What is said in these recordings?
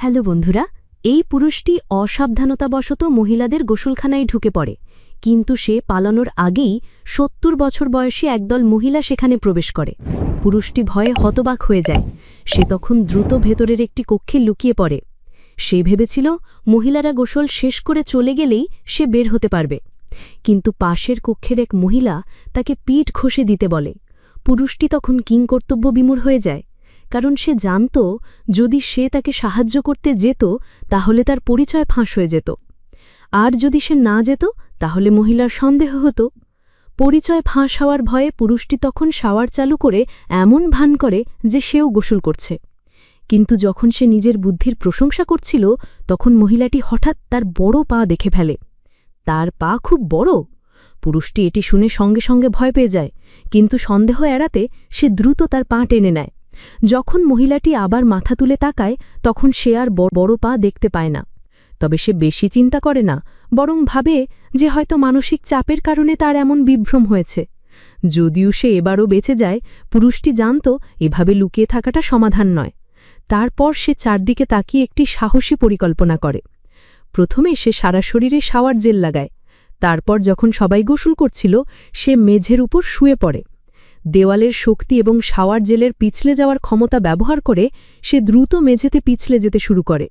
Hello বন্ধুরা, এই পুরুষটি অসাবধানতাবশত মহিলাদের গোসলখানায় ঢুকে পড়ে, কিন্তু সে পালানোর আগেই ৭০ বছর বয়সী একদল মহিলা সেখানে প্রবেশ করে। পুরুষটি ভয়ে হতবাক হয়ে যায়। সে তখন দ্রুত ভেতরের একটি কক্ষে লুকিয়ে পড়ে। সে ভেবেছিল মহিলারা গোসল শেষ করে চলে গেলেই সে বের হতে পারবে, কিন্তু পাশের কক্ষের এক মহিলা তাকে পিঠ ঘষে দিতে বলে। পুরুষটি তখন কিংকর্তব্যবিমূঢ় হয়ে যায়, কারণ সে জানত যদি সে তাকে সাহায্য করতে যেত তাহলে তার পরিচয় ফাঁস হয়ে যেত, আর যদি সে না যেত তাহলে মহিলার সন্দেহ হতো। পরিচয় ফাঁস হওয়ার ভয়ে পুরুষটি তখন শাওয়ার চালু করে এমন ভান করে যে সেও গোসল করছে। কিন্তু যখন সে নিজের বুদ্ধির প্রশংসা করছিল তখন মহিলাটি হঠাৎ তার বড় পা দেখে ফেলে। তার পা খুব বড়। পুরুষটি এটি শুনে সঙ্গে সঙ্গে ভয় পেয়ে যায়, কিন্তু সন্দেহ এড়াতে সে দ্রুত তার পা টেনে নেয়। যখন মহিলাটি আবার মাথা তুলে তাকায় তখন সে আর বড় পা দেখতে পায় না। তবে সে বেশি চিন্তা করে না, বরং ভাবে যে হয়তো মানসিক চাপের কারণে তার এমন বিভ্রম হয়েছে। যদিও সে এবারও বেঁচে যায়, পুরুষটি জানত এভাবে লুকিয়ে থাকাটা সমাধান নয়। তারপর সে চারদিকে তাকিয়ে একটি সাহসী পরিকল্পনা করে। প্রথমে সে সারা শরীরে শাওয়ার জেল লাগায়। তারপর যখন সবাই গোসল করছিল সে মেঝের উপর শুয়ে পড়ে। দেওয়ালের শক্তি এবং শাওয়ার জেলের পিছলে যাওয়ার ক্ষমতা ব্যবহার করে সে দ্রুত মেঝেতে পিছলে যেতে শুরু করে।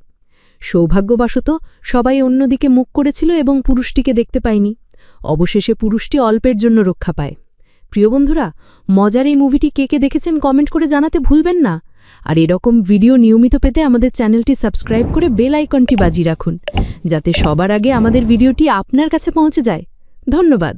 সৌভাগ্যবশত সবাই অন্যদিকে মুখ করেছিল এবং পুরুষটিকে দেখতে পায়নি। অবশেষে পুরুষটি অল্পের জন্য রক্ষা পায়। প্রিয় বন্ধুরা, মজার এই মুভিটি কে কে দেখেছেন কমেন্ট করে জানাতে ভুলবেন না। আর এরকম ভিডিও নিয়মিত পেতে আমাদের চ্যানেলটি সাবস্ক্রাইব করে বেল আইকনটি বাজিয়ে রাখুন, যাতে সবার আগে আমাদের ভিডিওটি আপনার কাছে পৌঁছে যায়। ধন্যবাদ।